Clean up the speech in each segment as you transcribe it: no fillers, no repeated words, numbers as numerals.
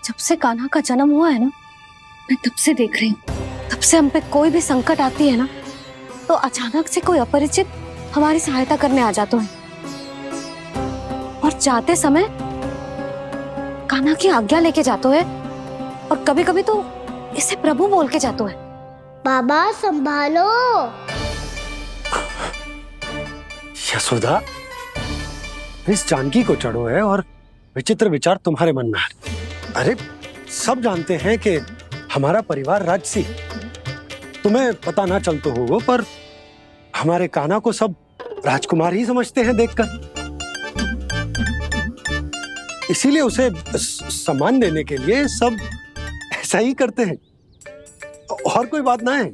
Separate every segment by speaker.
Speaker 1: जब से कान्हा का जन्म हुआ है ना, मैं तब से देख रही हूँ, तब से हम पे कोई भी संकट आती है ना, तो अचानक से कोई अपरिचित हमारी सहायता करने आ जाता है। और जाते समय कान्हा की आज्ञा लेके जाते है, और कभी कभी तो इसे प्रभु बोल के जाते है।
Speaker 2: बाबा संभालो।
Speaker 3: यशोदा, इस जानकी को चढ़ो है और विचित्र विचार तुम्हारे मन में है। अरे सब जानते हैं कि हमारा परिवार राजसी, तुम्हें पता ना चलता हो वो, पर हमारे कान्हा को सब राजकुमार ही समझते हैं देखकर। इसीलिए उसे सम्मान देने के लिए सब ऐसा ही करते हैं, और कोई बात ना है।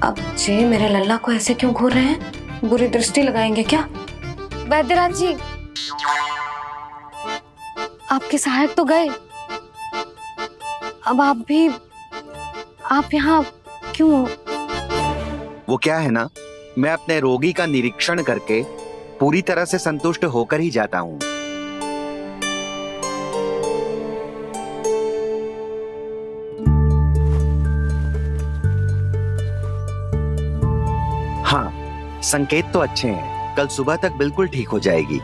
Speaker 1: अब जे मेरे लल्ला को ऐसे क्यों घूर रहे हैं? बुरी दृष्टि लगाएंगे क्या? वैद्यराज जी, आपके सहायक तो गए, अब आप यहाँ क्यों?
Speaker 4: वो क्या है ना, मैं अपने रोगी का निरीक्षण करके पूरी तरह से संतुष्ट होकर ही जाता हूँ। हाँ, संकेत तो अच्छे हैं, कल सुबह तक बिल्कुल ठीक हो जाएगी।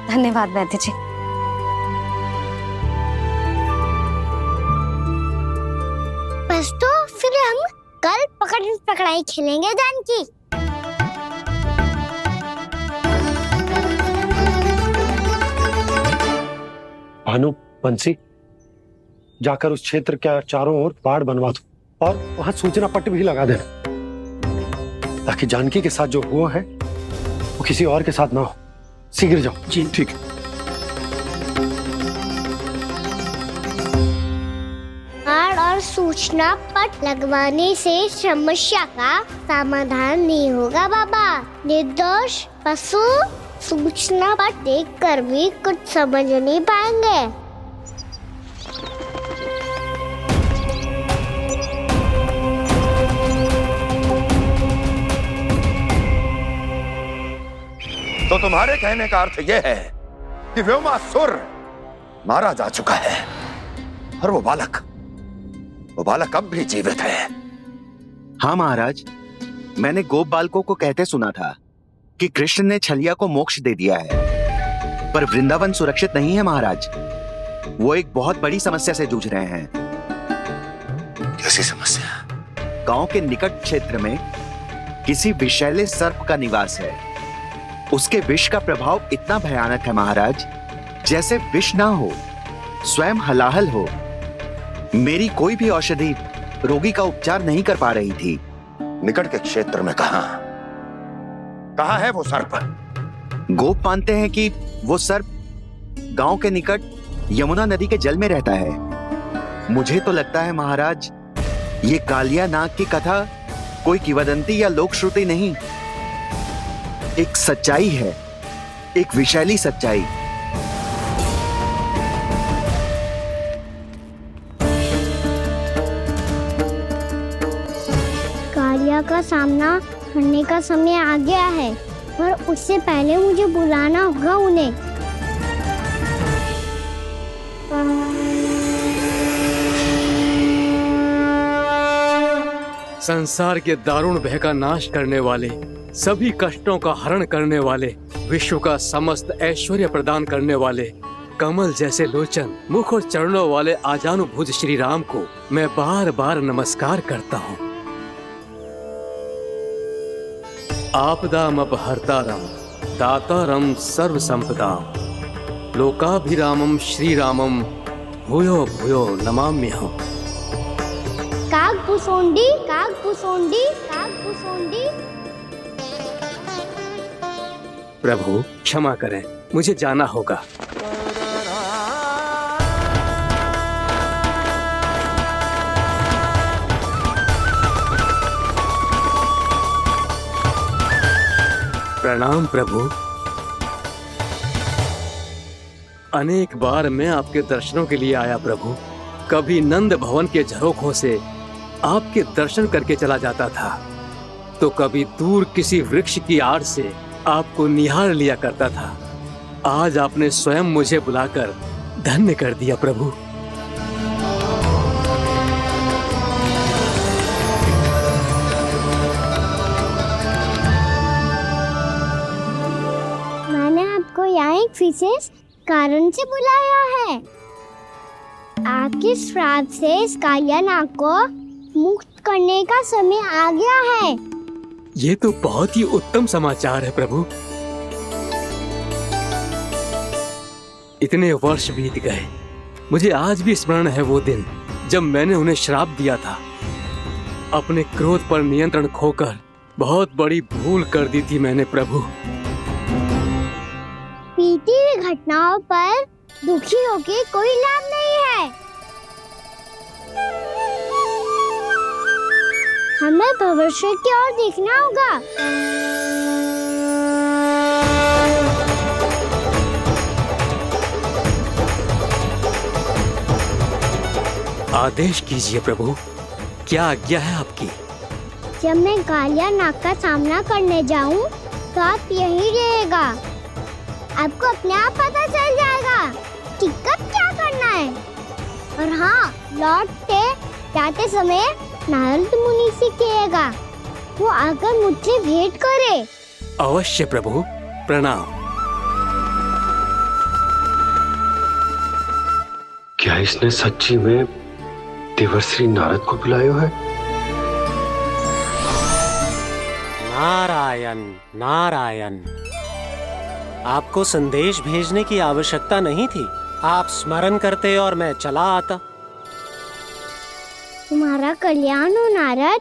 Speaker 1: धन्यवाद वैद्य जी।
Speaker 2: बस तो फिर हम कल पकड़न पकड़ाई खेलेंगे जानकी।
Speaker 3: भानु, बंसी, जाकर उस क्षेत्र के चारों ओर बाड़ बनवा दो और वहां सूचना पट्ट भी लगा देना, ताकि जानकी के साथ जो हुआ है वो किसी और के साथ ना हो। शीघ्र जाओ।
Speaker 5: जी ठीक।
Speaker 2: बाड़ और सूचना पट लगवाने से समस्या का समाधान नहीं होगा बाबा। निर्दोष पशु सूचना पट देखकर भी कुछ समझ नहीं पाएंगे।
Speaker 6: तो तुम्हारे कहने का अर्थ यह है कि व्योमासुर मारा जा चुका है, और वो बालक अब भी जीवित है।
Speaker 4: हाँ महाराज, मैंने गोप बालकों को कहते सुना था कि कृष्ण ने छलिया को मोक्ष दे दिया है, पर वृंदावन सुरक्षित नहीं है महाराज। वो एक बहुत बड़ी समस्या से जूझ रहे हैं।
Speaker 6: कैसी समस्या?
Speaker 4: गांव के निकट क्षेत्र में किसी विषैले सर्प का निवास है। उसके विष का प्रभाव इतना भयानक है महाराज, जैसे विष ना हो, स्वयं हलाहल हो। मेरी कोई भी औषधि रोगी का उपचार नहीं कर पा रही थी।
Speaker 6: निकट के क्षेत्र में कहाँ है वो सर्प?
Speaker 4: गोप मानते हैं कि वो सर्प गांव के निकट यमुना नदी के जल में रहता है। मुझे तो लगता है महाराज, ये कालिया नाग की कथा कोई किंवदंती या लोक श्रुति नहीं, एक सच्चाई है, एक विषैली सच्चाई।
Speaker 2: कालिया का सामना करने का समय आ गया है, पर उससे पहले मुझे बुलाना होगा उन्हें।
Speaker 5: संसार के दारुण भय का नाश करने वाले, सभी कष्टों का हरण करने वाले, विश्व का समस्त ऐश्वर्य प्रदान करने वाले, कमल जैसे लोचन, मुख और चरणों वाले आजानुभुज श्री राम को मैं बार बार नमस्कार करता हूँ। आपदामपहर्तारं दातारं सर्व संपदां लोकाभिरामं श्री रामं भूयो भूयो नमाम्यहम्।
Speaker 2: कागभूषोंडी कागभूषोंडी कागभूषोंडी।
Speaker 5: प्रभु क्षमा करें, मुझे जाना होगा। प्रणाम प्रभु। अनेक बार मैं आपके दर्शनों के लिए आया प्रभु। कभी नंद भवन के झरोखों से आपके दर्शन करके चला जाता था, तो कभी दूर किसी वृक्ष की आड़ से आपको निहार लिया करता था। आज आपने स्वयं मुझे बुलाकर धन्य कर दिया प्रभु।
Speaker 2: मैंने आपको यहाँ एक विशेष कारण से बुलाया है। आपके श्राप से इस कालिया नाग को मुक्त करने का समय आ गया है।
Speaker 5: ये तो बहुत ही उत्तम समाचार है प्रभु। इतने वर्ष बीत गए, मुझे आज भी स्मरण है वो दिन जब मैंने उन्हें श्राप दिया था। अपने क्रोध पर नियंत्रण खोकर बहुत बड़ी भूल कर दी थी मैंने प्रभु।
Speaker 2: बीती हुई घटनाओं पर दुखी होके कोई लाभ नहीं है। हमें भविष्य की ओर देखना होगा।
Speaker 5: आदेश कीजिए प्रभु, क्या आज्ञा है आपकी?
Speaker 2: जब मैं कालिया नाग का सामना करने जाऊं, तो आप यहीं रहेगा। आपको अपने आप पता चल जाएगा कि कब क्या करना है। और हाँ, लौटते जाते समय नारद मुनि से कहिएगा, वो आकर मुझसे भेंट करे।
Speaker 5: अवश्य प्रभु, प्रणाम।
Speaker 3: क्या इसने सच्ची में देवर्षि नारद को बुलाया है?
Speaker 7: नारायण नारायण, आपको संदेश भेजने की आवश्यकता नहीं थी। आप स्मरण करते और मैं चला आता।
Speaker 2: तुम्हारा कल्याण हो नारद।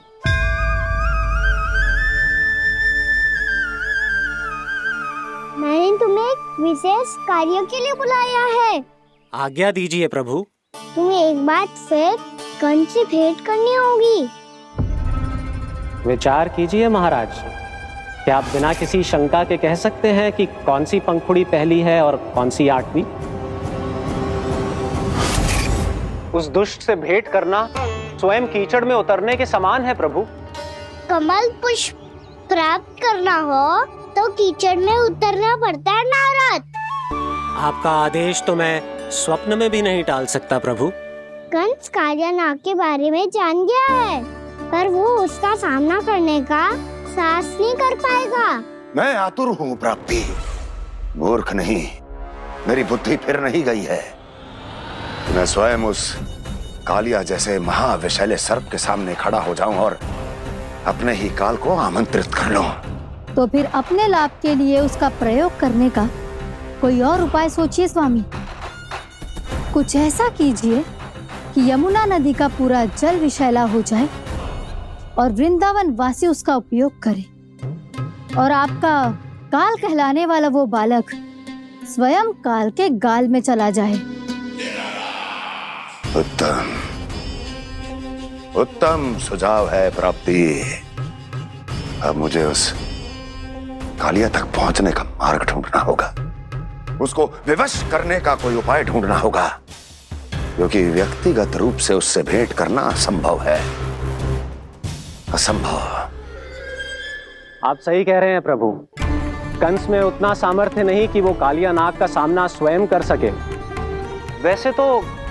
Speaker 2: मैंने तुम्हें एक विशेष कार्य के लिए बुलाया है।
Speaker 7: आज्ञा दीजिए प्रभु।
Speaker 2: तुम्हें एक बार फिर कंस से भेंट करनी होगी।
Speaker 7: विचार कीजिए महाराज, क्या आप बिना किसी शंका के कह सकते हैं कि कौन सी पंखुड़ी पहली है और कौन सी 8वीं? उस दुष्ट से भेंट करना स्वयं कीचड़ में उतरने के समान है प्रभु।
Speaker 2: कमल पुष्प प्राप्त करना हो तो कीचड़ में उतरना पड़ता है नारद।
Speaker 7: आपका आदेश तो मैं स्वप्न में भी नहीं टाल सकता प्रभु।
Speaker 2: कंस कालिया नाग के बारे में जान गया है, पर वो उसका सामना करने का साहस नहीं कर पाएगा।
Speaker 6: मैं आतुर हूँ प्राप्ति, मूर्ख नहीं। मेरी बुद्धि फिर नहीं गई है। मैं स्वयं उस कालिया जैसे महाविषैले सर्प के सामने खड़ा हो जाऊं और अपने ही काल को आमंत्रित कर लूं।
Speaker 8: तो फिर अपने लाभ के लिए उसका प्रयोग करने का कोई और उपाय सोचिए स्वामी। कुछ ऐसा कीजिए कि यमुना नदी का पूरा जल विषैला हो जाए और वृंदावन वासी उसका उपयोग करे, और आपका काल कहलाने वाला वो बालक स्वयं काल के गाल में चला जाए।
Speaker 6: उत्तम उत्तम सुझाव है प्राप्ति। अब मुझे उस कालिया तक पहुंचने का मार्ग ढूंढना होगा। उसको विवश करने का कोई उपाय ढूंढना होगा, क्योंकि व्यक्तिगत रूप से उससे भेंट करना असंभव है। असंभव।
Speaker 7: आप सही कह रहे हैं प्रभु। कंस में उतना सामर्थ्य नहीं कि वो कालिया नाग का सामना स्वयं कर सके। वैसे तो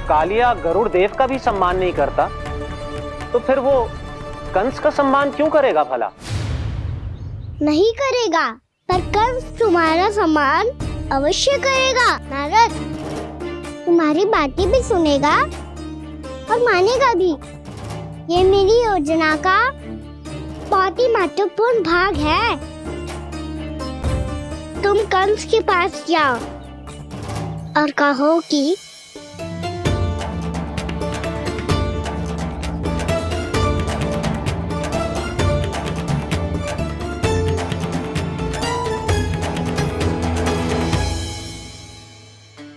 Speaker 7: कालिया गरुड़ देव का भी सम्मान नहीं करता, तो फिर वो कंस का सम्मान क्यों करेगा भला?
Speaker 2: नहीं करेगा, पर कंस तुम्हारा सम्मान अवश्य करेगा नारद। तुम्हारी बातें भी सुनेगा और मानेगा भी। ये मेरी योजना का बहुत ही महत्वपूर्ण भाग है। तुम कंस के पास जाओ और कहो कि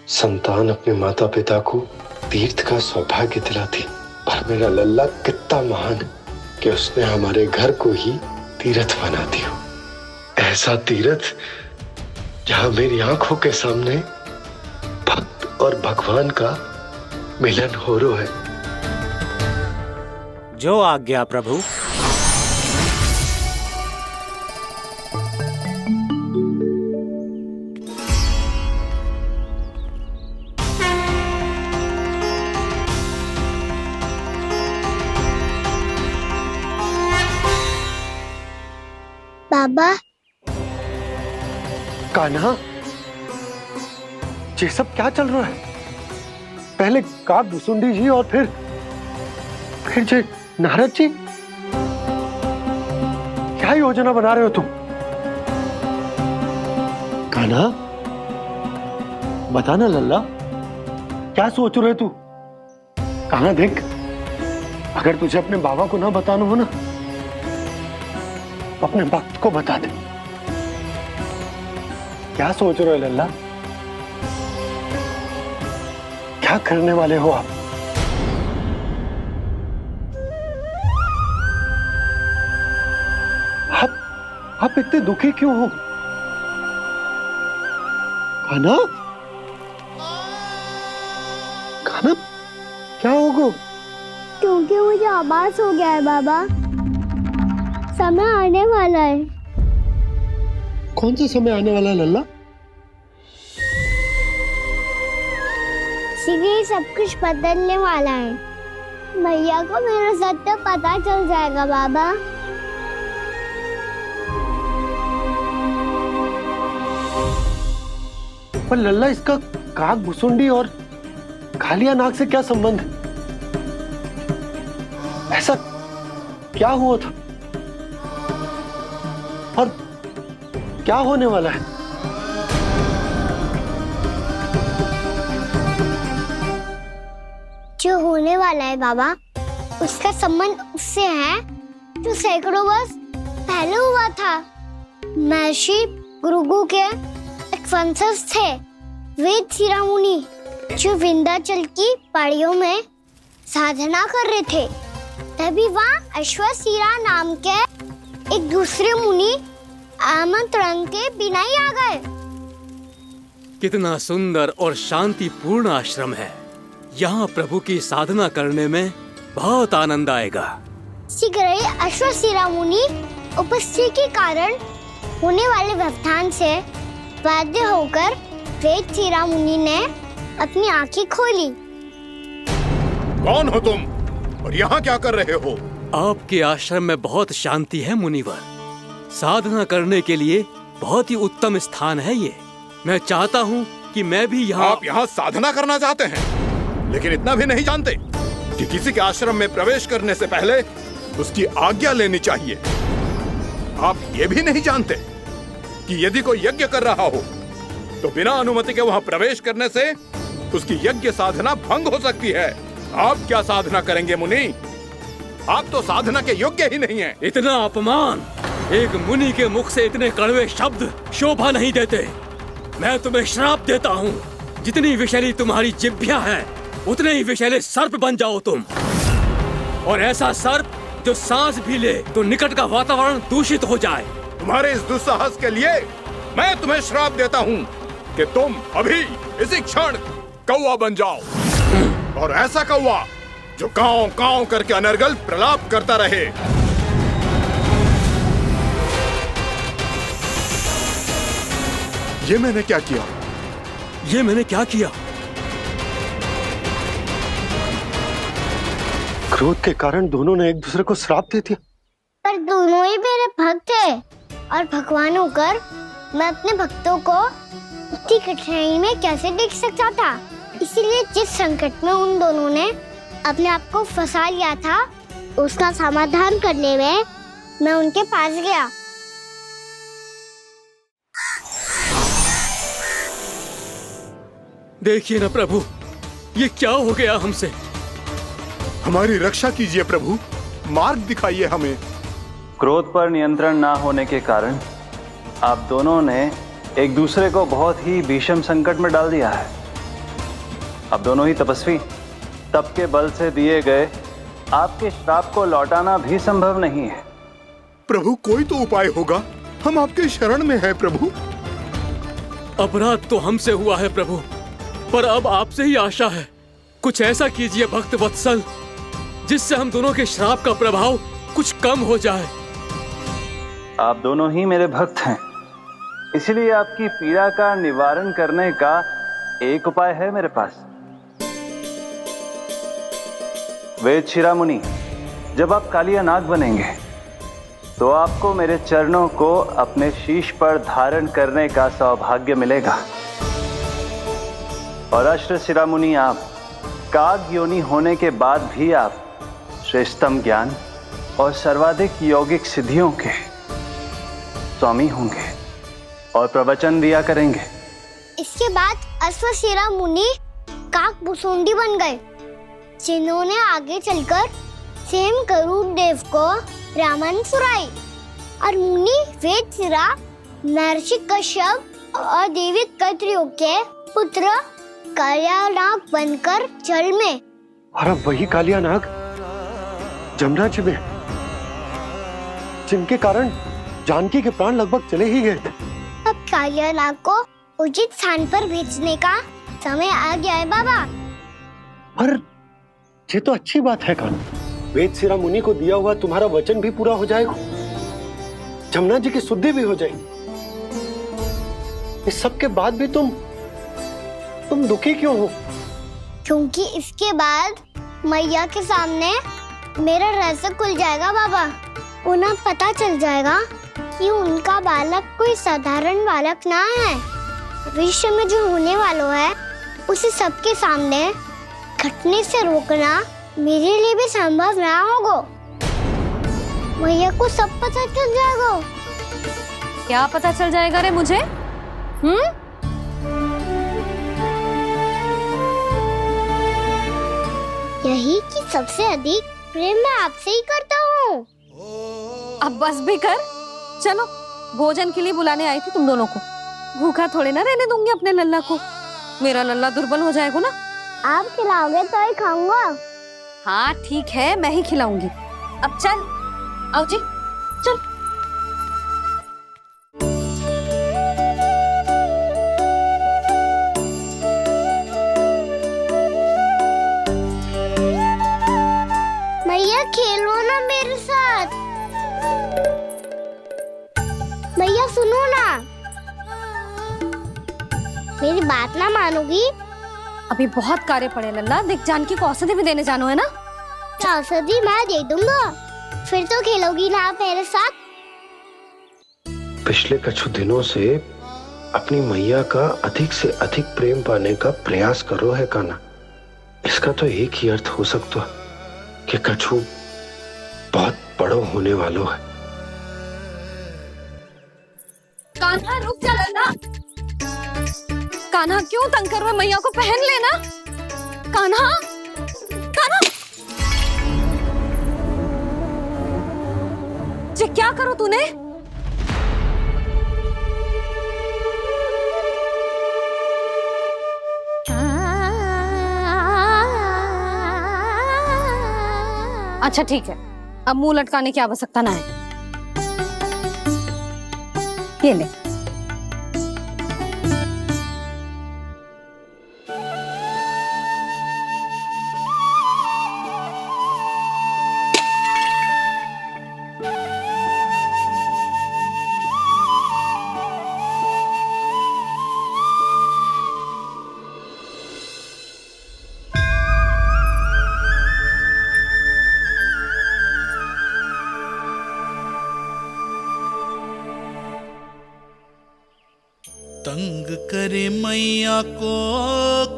Speaker 3: संतान अपने माता पिता को तीर्थ का सौभाग्य दिलाती, और मेरा लल्ला कितना महान कि उसने हमारे घर को ही तीर्थ बना दिया। ऐसा तीर्थ जहां मेरी आंखों के सामने भक्त और भगवान का मिलन हो रहा है।
Speaker 7: जो आज्ञा प्रभु।
Speaker 2: बाबा,
Speaker 3: कान्हा, ये सब क्या चल रहा है? पहले काग भुसुंडी जी और फिर ये नारद जी। क्या योजना बना रहे हो तुम? कान्हा, बताना लल्ला, क्या सोच रहे तू? कान्हा देख, अगर तुझे अपने बाबा को ना बताना हो ना, तो अपने भक्त को बता दे। क्या सोच रहे हो लल्ला? क्या करने वाले हो आप? आप इतने दुखी क्यों हो? कान्हा, कान्हा, क्या होगा?
Speaker 2: क्योंकि मुझे आभास हो गया है बाबा, समय आने वाला है।
Speaker 3: कौन सा समय आने वाला है लल्ला?
Speaker 2: शीघ्र ही सब कुछ बदलने वाला है। भैया को मेरा सत्य पता चल जाएगा बाबा।
Speaker 3: पर लल्ला, इसका काग भुसुंडी और कालिया नाग से क्या संबंध है? ऐसा क्या हुआ था और क्या होने वाला है?
Speaker 2: जो होने वाला है बाबा, उसका संबंध उससे है जो सैकड़ों वर्ष पहले हुआ था। महर्षि भृगु के एक वंशज थे वेद शिरोमणि, जो विंध्याचल की पहाड़ियों में साधना कर रहे थे। तभी वहाँ अश्वशिरा नाम के एक दूसरे मुनि आमंत्रण के बिना ही आ गए।
Speaker 5: कितना सुंदर और शांतिपूर्ण आश्रम है। यहाँ प्रभु की साधना करने में बहुत आनंद आएगा।
Speaker 2: शीघ्र ही अश्वशिरा मुनि उपस्थिति के कारण होने वाले व्यवधान से बाध्य होकर वेद शिरोमणि ने अपनी आंखें खोली।
Speaker 6: कौन हो तुम और यहाँ क्या कर रहे हो?
Speaker 5: आपके आश्रम में बहुत शांति है मुनिवर। साधना करने के लिए बहुत ही उत्तम स्थान है ये। मैं चाहता हूँ कि मैं भी यहाँ।
Speaker 6: आप यहाँ साधना करना चाहते हैं, लेकिन इतना भी नहीं जानते कि किसी के आश्रम में प्रवेश करने से पहले उसकी आज्ञा लेनी चाहिए। आप ये भी नहीं जानते कि यदि कोई यज्ञ कर रहा हो तो बिना अनुमति के वहाँ प्रवेश करने से उसकी यज्ञ साधना भंग हो सकती है। आप क्या साधना करेंगे मुनि? आप तो साधना के योग्य ही नहीं हैं।
Speaker 5: इतना अपमान! एक मुनि के मुख से इतने कड़वे शब्द शोभा नहीं देते। मैं तुम्हें श्राप देता हूँ, जितनी विषैली तुम्हारी जिह्वा है उतने ही विषैले सर्प बन जाओ तुम। और ऐसा सर्प जो सांस भी ले तो निकट का वातावरण दूषित हो जाए।
Speaker 6: तुम्हारे इस दुस्साहस के लिए मैं तुम्हें श्राप देता हूँ कि तुम अभी इसी क्षण कौवा बन जाओ, और ऐसा कौवा जो कांव कांव करके अनर्गल प्रलाप करता रहे। ये मैंने क्या किया?
Speaker 5: ये मैंने क्या किया?
Speaker 3: क्रोध के कारण दोनों ने एक दूसरे को श्राप दे दिया।
Speaker 2: पर दोनों ही मेरे भक्त हैं, और भगवान होकर मैं अपने भक्तों को इतनी कठिनाई में कैसे देख सकता था। इसीलिए जिस संकट में उन दोनों ने अपने आप को फंसा लिया था, उसका समाधान करने में मैं उनके पास गया।
Speaker 5: देखिए ना प्रभु, ये क्या हो गया हमसे?
Speaker 6: हमारी रक्षा कीजिए प्रभु, मार्ग दिखाइए हमें।
Speaker 9: क्रोध पर नियंत्रण ना होने के कारण आप दोनों ने एक दूसरे को बहुत ही भीषण संकट में डाल दिया है। आप दोनों ही तपस्वी, तप के बल से दिए गए आपके श्राप को लौटाना भी संभव नहीं है।
Speaker 6: प्रभु, कोई तो उपाय होगा, हम आपके शरण में हैं प्रभु।
Speaker 5: अपराध तो हमसे हुआ है प्रभु, पर अब आपसे ही आशा है। कुछ ऐसा कीजिए भक्त वत्सल, जिससे हम दोनों के श्राप का प्रभाव कुछ कम हो जाए।
Speaker 9: आप दोनों ही मेरे भक्त हैं, इसलिए आपकी पीड़ा का निवारण करने का एक उपाय है मेरे पास। वेद शिरामुनि, जब आप कालिया नाग बनेंगे तो आपको मेरे चरणों को अपने शीश पर धारण करने का सौभाग्य मिलेगा। और अश्र शिरामुनि, आप काग योनि होने के बाद भी आप श्रेष्ठतम ज्ञान और सर्वाधिक यौगिक सिद्धियों के स्वामी होंगे और प्रवचन दिया करेंगे।
Speaker 2: इसके बाद अश्वशिरा मुनि काक भुसुंडी बन गए, जिन्होंने आगे चलकर स्वयं गरुड़ देव को रामायण सुनाई। और मुनि वेदशिरा महर्षि कश्यप और देवी कत्रियों के पुत्र कालिया नाग बनकर जल में।
Speaker 3: और अब वही कालिया नाग जमुना जी में, जिनके कारण जानकी के प्राण लगभग चले ही गए थे।
Speaker 2: अब कालिया नाग को उचित स्थान पर भेजने का समय आ गया है बाबा।
Speaker 3: पर ये तो अच्छी बात है कान्हा, वेदशिरा मुनि को दिया हुआ तुम्हारा वचन भी पूरा हो जाएगा, जमुना जी की शुद्धि भी हो जाएगी। इस सब के बाद भी तुम दुखी क्यों हो?
Speaker 2: क्योंकि इसके बाद मैया के सामने मेरा रहस्य खुल जाएगा बाबा। उन्हें पता चल जाएगा कि उनका बालक कोई साधारण बालक ना है। भविष्य में जो होने वाला है उसे सबके सामने घटने से रोकना मेरे लिए भी संभव ना होगा। मैया को सब पता चल जाएगा।
Speaker 1: क्या पता चल जाएगा रे मुझे?
Speaker 2: यही कि सबसे अधिक प्रेम मैं आपसे ही करता हूँ।
Speaker 1: अब बस भी कर, चलो भोजन के लिए बुलाने आई थी तुम दोनों को। भूखा थोड़े ना रहने दूंगी अपने लल्ला को, मेरा लल्ला दुर्बल हो जाएगा ना।
Speaker 2: आप खिलाओगे तो ही खाऊंगा।
Speaker 1: हाँ ठीक है, मैं ही खिलाऊंगी। अब चल, आओ जी चल।
Speaker 2: मैया खेलो ना मेरे साथ। मैया सुनो ना, मेरी बात ना मानोगी?
Speaker 1: अभी बहुत कार्य पड़े लल्ला, देख जानकी को औषधि भी देने जानो है ना।
Speaker 2: औषधि मैं दे दूंगा, फिर तो खेलोगी ना आप मेरे साथ?
Speaker 10: पिछले कुछ दिनों से अपनी मैया का अधिक से अधिक प्रेम पाने का प्रयास करो है कान्हा। इसका तो एक ही अर्थ हो सकता है कि कछु बहुत बड़ो होने वालो है।
Speaker 1: कान्हा रुक जा लल्ला। कान्हा क्यों तंग कर रहा है? मैया को पहन लेना। कान्हा, कान्हा, ये क्या करो तूने? अच्छा ठीक है, अब मुंह लटकाने की आवश्यकता ना है। ये ले।
Speaker 11: तंग करे मैया को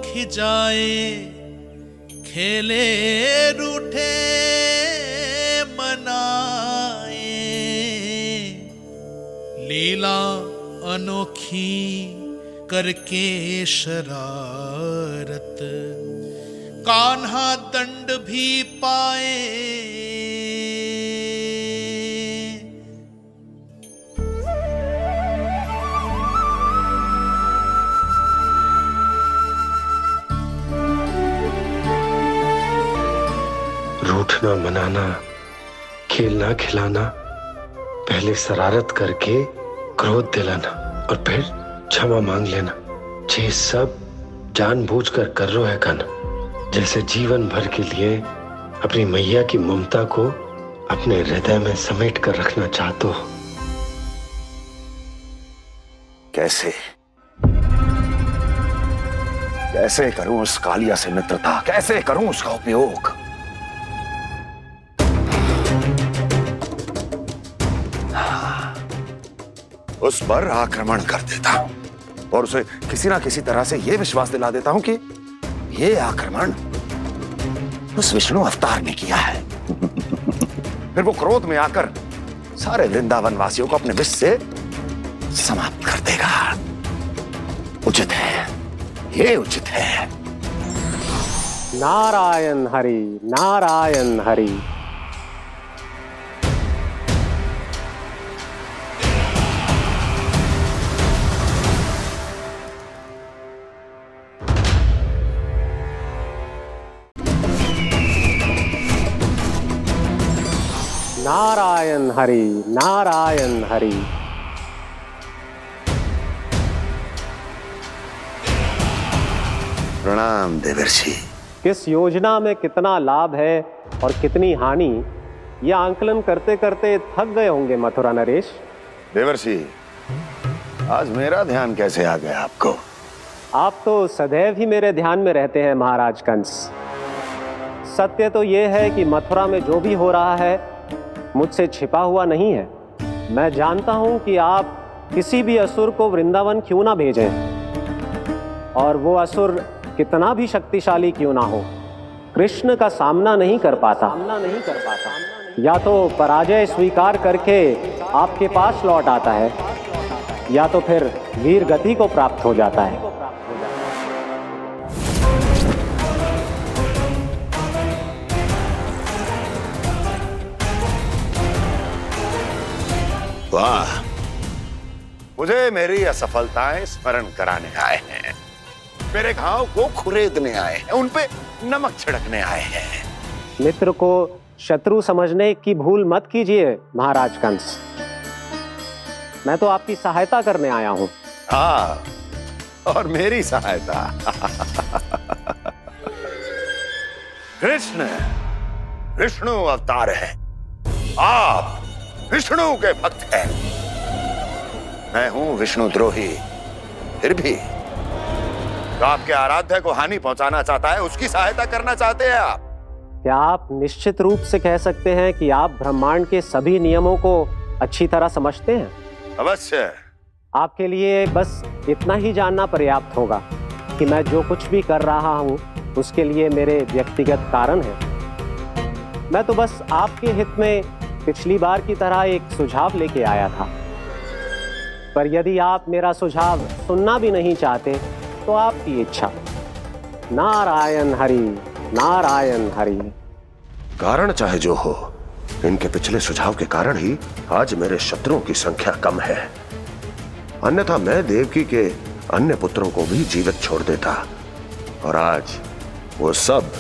Speaker 11: खिजाए, खेले रूठे मनाए, लीला अनोखी करके शरारत, कान्हा दंड भी पाए।
Speaker 10: रूठना मनाना, खेलना खिलाना, पहले शरारत करके क्रोध दिलाना और फिर क्षमा मांग लेना, ये सब जानबूझकर कर रहे है कान्हा। जैसे जीवन भर के लिए अपनी मैया की ममता को अपने हृदय में समेट कर रखना चाहते हो।
Speaker 6: कैसे कैसे करूं उस कालिया से मित्रता, कैसे करूं उसका उपयोग? उस पर आक्रमण कर देता हूं और उसे किसी ना किसी तरह से यह विश्वास दिला देता हूं कि यह आक्रमण उस विष्णु अवतार ने किया है। फिर वो क्रोध में आकर सारे वृंदावन वासियों को अपने विष से समाप्त कर देगा। उचित है, ये उचित है।
Speaker 7: नारायण हरि, नारायण हरि। नारायण हरि, नारायण हरि।
Speaker 6: प्रणाम देवर्षि।
Speaker 7: किस योजना में कितना लाभ है और कितनी हानि, यह आंकलन करते करते थक गए होंगे मथुरा नरेश।
Speaker 6: देवर्षि, आज मेरा ध्यान कैसे आ गया आपको?
Speaker 7: आप तो सदैव ही मेरे ध्यान में रहते हैं महाराज कंस। सत्य तो यह है कि मथुरा में जो भी हो रहा है मुझसे छिपा हुआ नहीं है। मैं जानता हूं कि आप किसी भी असुर को वृंदावन क्यों ना भेजें, और वो असुर कितना भी शक्तिशाली क्यों ना हो, कृष्ण का सामना नहीं कर पाता। या तो पराजय स्वीकार करके आपके पास लौट आता है, या तो फिर वीर गति को प्राप्त हो जाता है।
Speaker 6: वाह, मुझे मेरी असफलताएं स्मरण कराने आए हैं, मेरे घाव को खुरेदने आए हैं, उन पे नमक छिड़कने आए हैं।
Speaker 7: मित्र को शत्रु समझने की भूल मत कीजिए महाराज कंस। मैं तो आपकी सहायता करने आया हूं।
Speaker 6: हाँ, और मेरी सहायता। कृष्ण विष्णु अवतार है, आप विष्णु के भक्त हैं। मैं हूं विष्णु द्रोही, फिर भी तो आपके आराध्य को हानि पहुंचाना चाहता है, उसकी सहायता करना चाहते हैं आप।
Speaker 7: क्या आप निश्चित रूप से कह सकते हैं कि आप ब्रह्मांड के सभी नियमों को अच्छी तरह समझते हैं?
Speaker 6: अवश्य।
Speaker 7: आपके लिए बस इतना ही जानना पर्याप्त होगा कि मैं जो कुछ भी कर रहा हूं उसके लिए मेरे व्यक्तिगत कारण हैं। मैं तो बस आपके हित में पिछली बार की तरह एक सुझाव लेके आया था, पर यदि आप मेरा सुझाव सुनना भी नहीं चाहते तो आपकी इच्छा। नारायण हरि, नारायण हरि।
Speaker 6: कारण चाहे जो हो, इनके पिछले सुझाव के कारण ही आज मेरे शत्रुओं की संख्या कम है। अन्यथा मैं देवकी के अन्य पुत्रों को भी जीवित छोड़ देता, और आज वो सब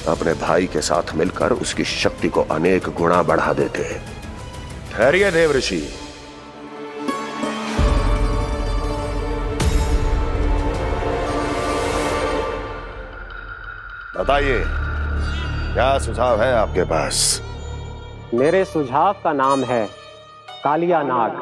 Speaker 6: अपने भाई के साथ मिलकर उसकी शक्ति को अनेक गुना बढ़ा देते। ठहरिए देवऋषि। बताइए, क्या सुझाव है आपके पास?
Speaker 7: मेरे सुझाव का नाम है कालिया नाग।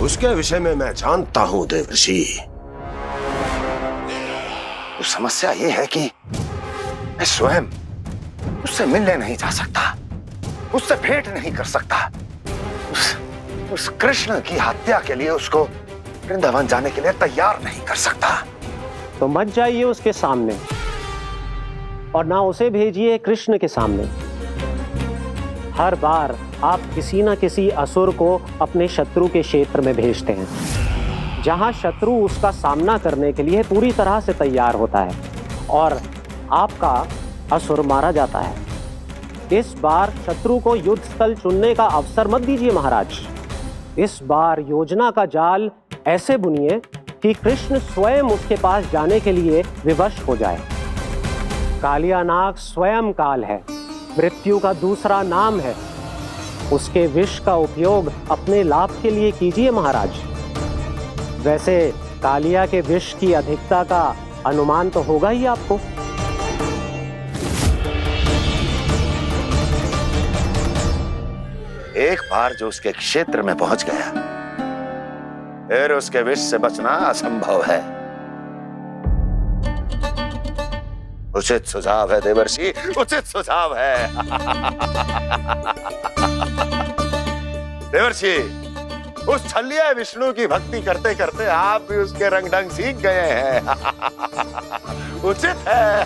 Speaker 6: उसके विषय में मैं जानता हूं देवर्षि। तो समस्या यह है कि मैं स्वयं उससे मिलने नहीं जा सकता, उससे भेंट नहीं कर सकता। उस कृष्ण की हत्या के लिए उसको वृंदावन जाने के लिए तैयार नहीं कर सकता।
Speaker 7: तो मत जाइए उसके सामने, और ना उसे भेजिए कृष्ण के सामने। हर बार आप किसी न किसी असुर को अपने शत्रु के क्षेत्र में भेजते हैं, जहां शत्रु उसका सामना करने के लिए पूरी तरह से तैयार होता है और आपका असुर मारा जाता है। इस बार शत्रु को युद्ध स्थल चुनने का अवसर मत दीजिए महाराज। इस बार योजना का जाल ऐसे बुनिए कि कृष्ण स्वयं उसके पास जाने के लिए विवश हो जाए। कालिया नाग स्वयं काल है, मृत्यु का दूसरा नाम है। उसके विष का उपयोग अपने लाभ के लिए कीजिए महाराज। वैसे कालिया के विष की अधिकता का अनुमान तो होगा ही आपको।
Speaker 6: बार जो उसके क्षेत्र में पहुंच गया, फिर उसके विष से बचना असंभव है। उचित सुझाव है देवर्षि, उचित सुझाव है। देवर्षि, उस छलिया विष्णु की भक्ति करते करते आप भी उसके रंग ढंग सीख गए हैं। उचित है।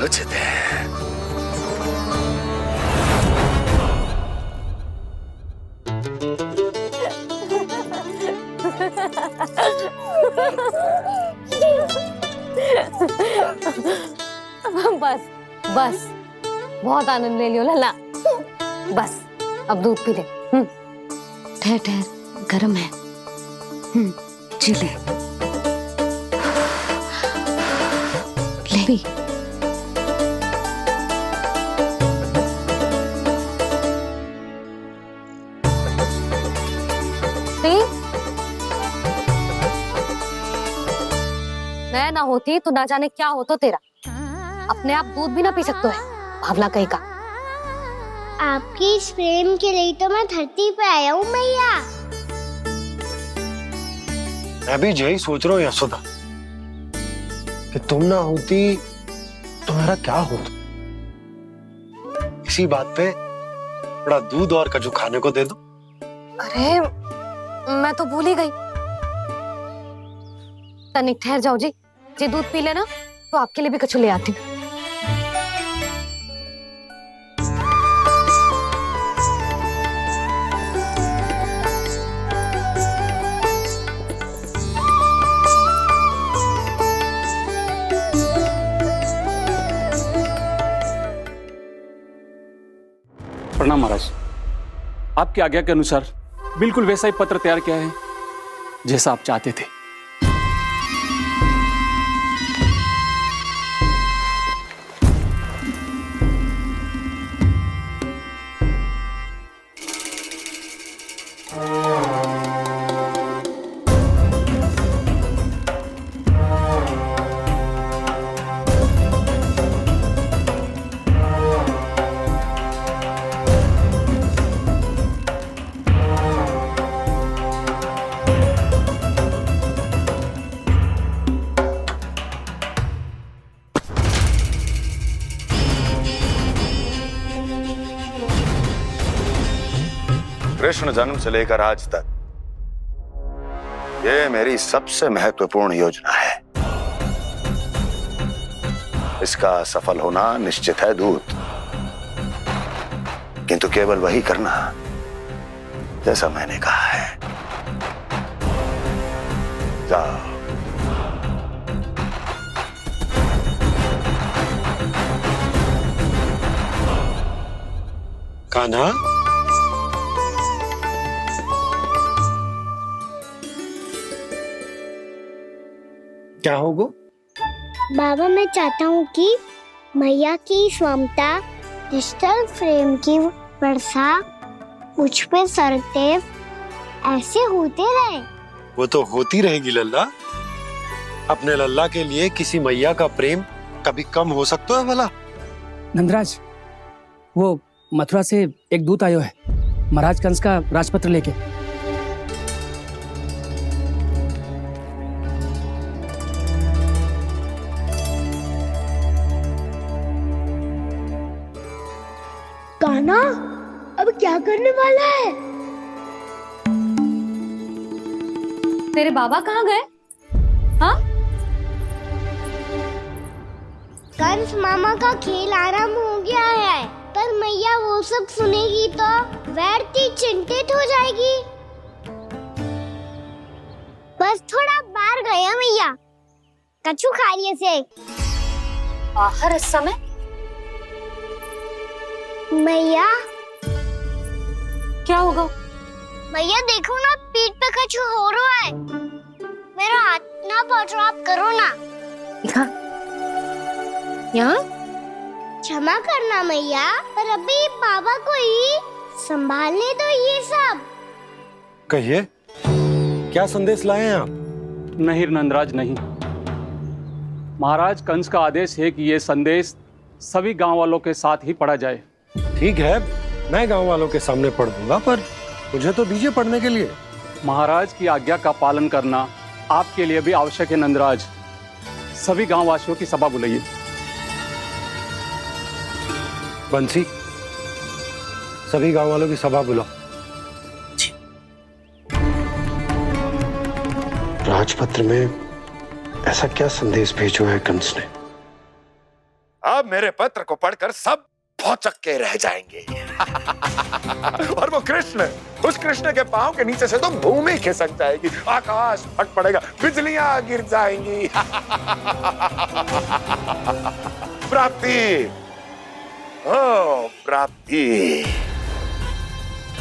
Speaker 6: उचित है।
Speaker 1: बस बस, बहुत आनंद ले लियो लल्ला। बस अब दूध पी ले। ठहर ठहर, गर्म है। जी ले ले पी। मैं ना होती तो ना जाने क्या हो तो तेरा। अपने आप दूध भी ना पी सकते है, भावला कहीं का।
Speaker 2: आपकी इस प्रेम के लिए तो मैं धरती पे आया हूँ मैया।
Speaker 3: मैं भी यही सोच रहा हूँ यशोदा कि तुम ना होती तो मेरा क्या होता। इसी बात पे थोड़ा दूध और कजू खाने को दे दो।
Speaker 1: अरे मैं तो भूल ही गई। तनिक ठहर जाओ जी, दूध पी लेना तो आपके लिए भी कछु ले आती हूँ।
Speaker 9: प्रणाम महाराज। आपकी आज्ञा के अनुसार बिल्कुल वैसा ही पत्र तैयार किया है जैसा आप चाहते थे।
Speaker 6: कृष्ण जन्म से लेकर आज तक ये मेरी सबसे महत्वपूर्ण योजना है। इसका सफल होना निश्चित है दूत, किंतु केवल वही करना जैसा मैंने कहा है। जाओ।
Speaker 3: कान्हा, क्या होगा?
Speaker 2: बाबा मैं चाहता हूँ कि मैया की स्वमता क्रिस्टल फ्रेम की वर्षा मुझ पे सरतेव ऐसे होते रहे।
Speaker 3: वो तो होती रहेगी लल्ला। अपने लल्ला के लिए किसी मैया का प्रेम कभी कम हो सकता है भला?
Speaker 12: नंदराज, वो मथुरा से एक दूत आयो है महाराज कंस का राजपत्र लेके।
Speaker 2: कान्हा अब क्या करने वाला है?
Speaker 1: तेरे बाबा कहाँ गए? हाँ?
Speaker 2: कंस मामा का खेल आराम हो गया है, पर मैया वो सब सुनेगी तो व्यर्थ चिंतित हो जाएगी। बस थोड़ा बाहर गया मैया, कछु खा लिया से।
Speaker 1: बाहर इस समय?
Speaker 2: मैया
Speaker 1: क्या होगा?
Speaker 2: मैया देखो ना, पीठ पे कछु हो रहा है। मेरा हाथ ना पकड़ो, आप करो ना।
Speaker 1: यहाँ?
Speaker 2: क्षमा करना मैया, पर अभी बाबा को ही संभालने दो ये सब।
Speaker 3: कहिए, क्या संदेश लाए हैं आप?
Speaker 9: नहीं नंदराज, नहीं। महाराज कंस का आदेश है कि ये संदेश सभी गांव वालों के साथ ही पढ़ा जाए।
Speaker 3: ठीक है, मैं गांव वालों के सामने पढ़ दूंगा, पर मुझे तो दीजिए पढ़ने के लिए।
Speaker 9: महाराज की आज्ञा का पालन करना आपके लिए भी आवश्यक है नंदराज। सभी गांववासियों की सभा बुलाइए।
Speaker 3: बंसी, सभी गांव वालों की सभा बुलाओ।
Speaker 10: राजपत्र में ऐसा क्या संदेश भेजो है कंस ने?
Speaker 6: अब मेरे पत्र को पढ़कर सब भौचक के रह जाएंगे। और वो कृष्ण, उस कृष्ण के पांव के नीचे से तो भूमि खिसक जाएगी, आकाश फट पड़ेगा, बिजलियां गिर जाएंगी। प्राप्ति, ओ प्राप्ति,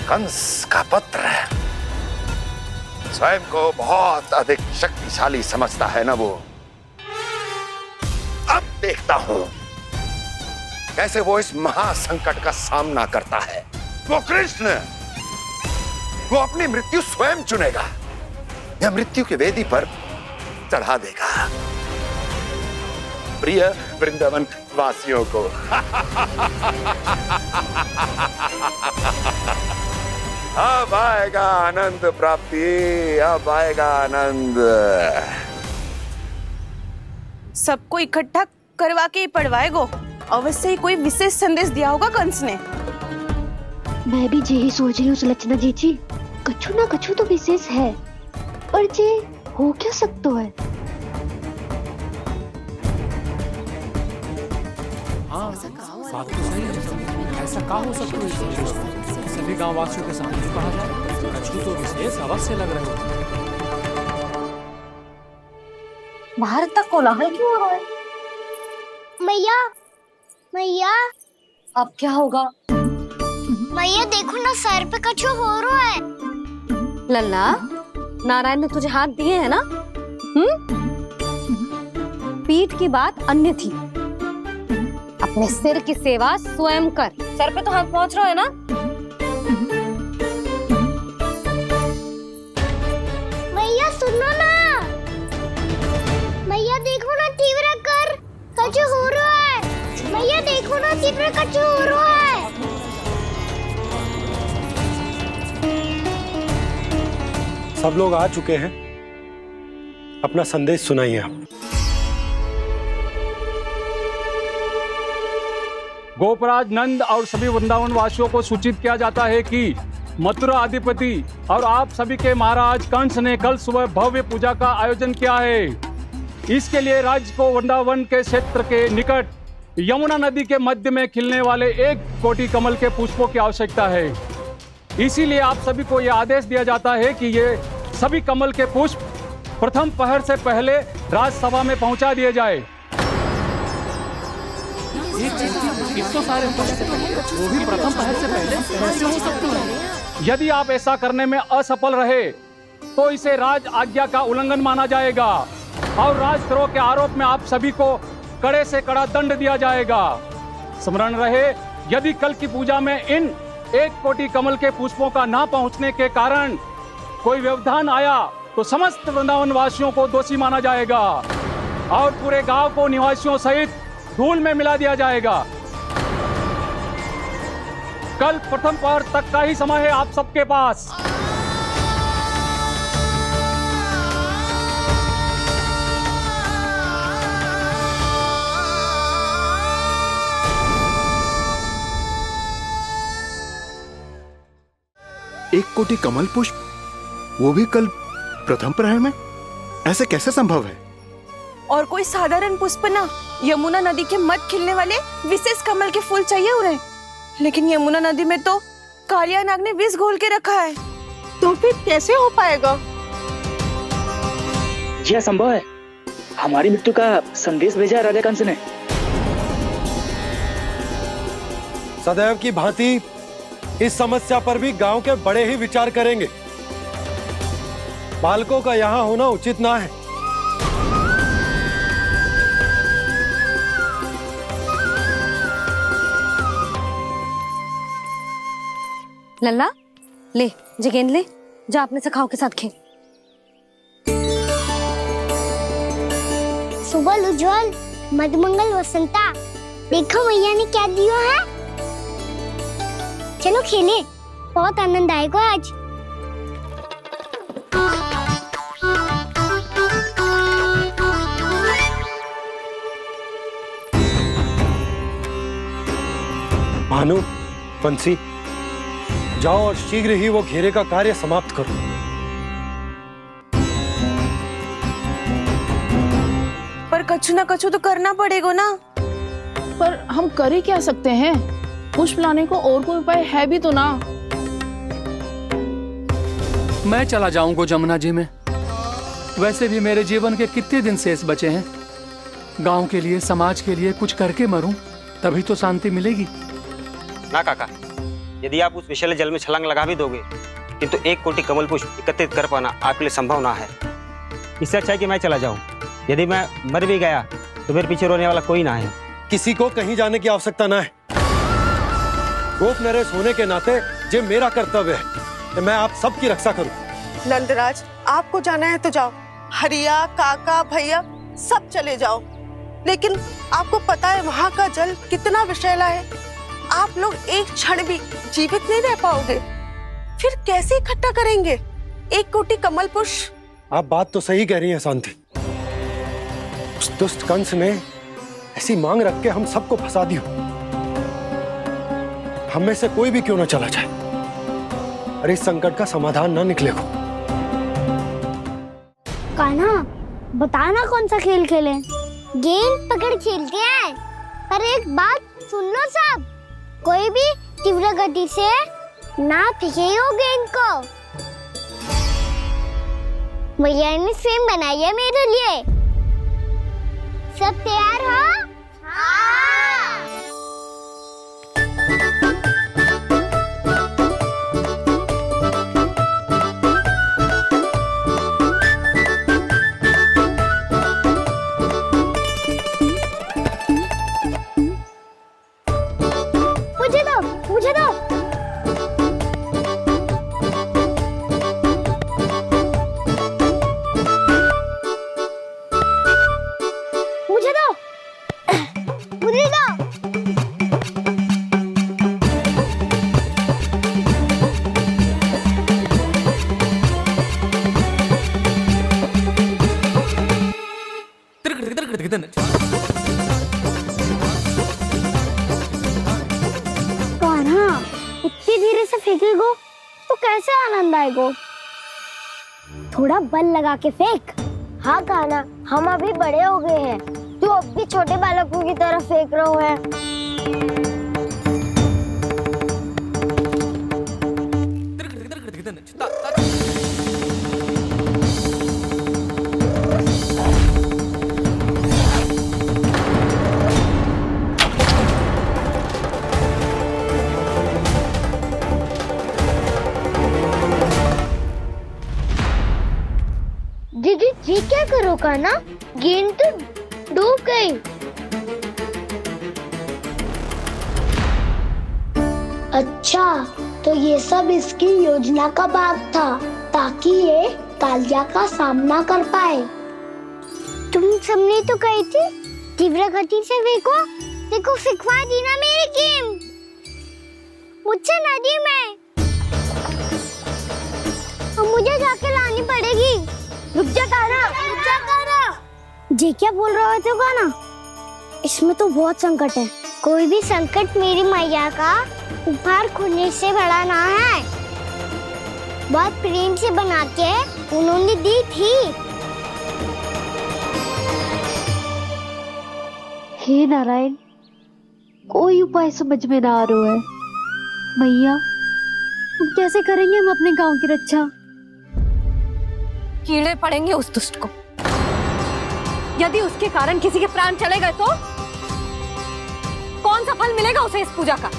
Speaker 6: कंस का पत्र स्वयं को बहुत अधिक शक्तिशाली समझता है ना वो। अब देखता हूं कैसे वो इस महासंकट का सामना करता है। वो कृष्ण, वो अपनी मृत्यु स्वयं चुनेगा या मृत्यु की वेदी पर चढ़ा देगा प्रिय वृंदावन वासियों को। अब आएगा आनंद प्राप्ति, अब आएगा आनंद।
Speaker 13: सबको इकट्ठा करवा के ही पढ़वाएगो। अवश्य ही कोई विशेष संदेश दिया होगा कंस ने।
Speaker 2: मैं भी यही सोच रही हूँ सुलक्षणा जी, कछु ना कछु तो विशेष है, पर जे हो क्या सकता है?
Speaker 5: हाँ, बात तो सही है। ऐसा क्या हो सकता है? सभी गांववासियों के सामने कहा जाए, कछु तो विशेष अवश्य लग रहे हो।
Speaker 1: बाहर तक कोलाहल क्यों हो रहा है?
Speaker 2: मैया, मैया,
Speaker 1: अब क्या होगा?
Speaker 2: मैया देखो ना, सर पे कछु हो रहा है।
Speaker 1: लल्ला, नारायण ने तुझे हाथ दिए हैं ना? पीठ की बात अन्य थी। अपने सिर की सेवा स्वयं कर। सर पे तो हाथ पहुंच रहा है ना?
Speaker 2: मैया सुनो ना, मैया देखो ना, तीव्र कर कछु हो रहा है। मैया देखो ना, तीव्र कछु हो रहा है।
Speaker 3: सब लोग आ चुके हैं, अपना संदेश सुनाइए आप।
Speaker 9: गोपराज नंद और सभी वृंदावन वासियों को सूचित किया जाता है कि मथुरा अधिपति और आप सभी के महाराज कंस ने कल सुबह भव्य पूजा का आयोजन किया है। इसके लिए राज्य को वृंदावन के क्षेत्र के निकट यमुना नदी के मध्य में खिलने वाले 1 कोटि कमल के पुष्पों की आवश्यकता है। इसीलिए आप सभी को यह आदेश दिया जाता है कि ये सभी कमल के पुष्प प्रथम पहर से पहले राजसभा में पहुंचा दिए जाए।
Speaker 5: तो सारे वो भी प्रथम पहर से पहले कैसे हो सकते हैं?
Speaker 9: यदि आप ऐसा करने में असफल रहे तो इसे राज आज्ञा का उल्लंघन माना जाएगा और राजद्रोह के आरोप में आप सभी को कड़े से कड़ा दंड दिया जाएगा। स्मरण रहे, यदि कल की पूजा में इन 1 कोटि कमल के पुष्पों का ना पहुंचने के कारण कोई व्यवधान आया तो समस्त वृंदावन वासियों को दोषी माना जाएगा और पूरे गांव को निवासियों सहित धूल में मिला दिया जाएगा। कल प्रथम पहर तक का ही समय है आप सबके पास।
Speaker 4: एक कोटि कमल पुष्प, वो भी कल प्रथम प्रहर में? ऐसे कैसे संभव है?
Speaker 13: और कोई साधारण पुष्प ना, यमुना नदी के मध्य खिलने वाले विशेष कमल के फूल चाहिए उन्हें। लेकिन यमुना नदी में तो कालिया नाग ने विष घोल के रखा है, तो फिर कैसे हो पाएगा?
Speaker 12: यह संभव है। हमारी मृत्यु का संदेश भेजा राजा कंस ने।
Speaker 3: सदैव की भांति इस समस्या पर भी गांव के बड़े ही विचार करेंगे। बालकों का यहाँ होना उचित ना है।
Speaker 1: लल्ला, ले जे गेंद ले, जा अपने सखाओं के साथ खेल।
Speaker 2: सुबल उज्जवल मधुमंगल वसंता, देखो मैया ने क्या दिया है। चलो खेलें, बहुत आनंद आएगा आज।
Speaker 3: भानु, बंसी, जाओ और शीघ्र ही वो घेरे का कार्य समाप्त करो।
Speaker 13: पर कछु ना कछु तो करना पड़ेगा ना।
Speaker 14: पर हम कर ही क्या सकते हैं? पुष्प लाने को और कोई उपाय है भी तो ना।
Speaker 12: मैं चला जाऊंगा जमुना जी में। वैसे भी मेरे जीवन के कितने दिन शेष बचे हैं। गांव के लिए, समाज के लिए कुछ करके मरूं, तभी तो शांति मिलेगी।
Speaker 15: ना काका, यदि आप उस विषैले जल में छलांग लगा भी दोगे, किंतु 1 कोटि कमल पुष्प एकत्रित कर पाना आपके लिए संभव ना है। इससे अच्छा है कि मैं चला जाऊं। यदि मैं मर भी गया तो मेरे पीछे रोने वाला कोई ना है।
Speaker 3: किसी को कहीं जाने की आवश्यकता ना है। गोप नरेश होने के नाते ये मेरा कर्तव्य है कि मैं आप सबकी रक्षा करूं।
Speaker 13: नंदराज, आपको जाना है तो जाओ। हरिया, काका, भैया सब चले जाओ। लेकिन आपको पता है वहाँ का जल कितना विषैला है। आप लोग एक क्षण भी जीवित नहीं रह पाओगे। फिर कैसे इकट्ठा करेंगे 1 कोटि कमल पुष्प?
Speaker 3: आप बात तो सही कह रही हैं शांति। उस दुष्ट कंस ने ऐसी मांग रख के हम सबको फंसा दिया। हम में से कोई भी क्यों ना चला जाए और इस संकट का समाधान ना निकले को।
Speaker 2: कान्हा, बताना कौन सा खेल खेलें? गेंद पकड़ खेलते हैं। पर एक बात सुन लो सब, कोई भी तीव्र गति से ना फेंकेगा गेंद को। भैया ने स्वयं बनाई है मेरे लिए। सब तैयार हो? हाँ। मुझे दो, मुझे दो। मुझे दो, मुझे दो। कान्हा, इतनी धीरे से फेंकेगो तो कैसे आनंद आएगो? थोड़ा बल लगा के फेंक। हाँ कान्हा, हम अभी बड़े हो गए हैं, तू अब भी छोटे बालकों की तरह फेंक रहा है। दीदी जी क्या करो कान्हा? गेंद तो डूब गई। अच्छा, तो ये सब इसकी योजना का भाग था ताकि ये कालिया का सामना कर पाए। तुम सबने तो कही थी तीव्र गति से फेंको। देखो सिखवा दी ना मेरी गेम। मुझसे नदी में। अब मुझे जाके लानी पड़ेगी। रुक जा कान्हा, रुक जा कान्हा। जी क्या बोल रहे थे कान्हा? इसमें तो बहुत संकट है। कोई भी संकट मेरी मैया का उपहार खोने से बड़ा ना है। बहुत प्रेम से बना के उन्होंने दी थी।
Speaker 1: हे नारायण, कोई उपाय समझ में ना आ रहा है। मैया, हम कैसे करेंगे हम अपने गांव की रक्षा? कीड़े पड़ेंगे उस दुष्ट को। यदि उसके कारण किसी के प्राण चले गए तो कौन सा फल मिलेगा उसे इस पूजा का?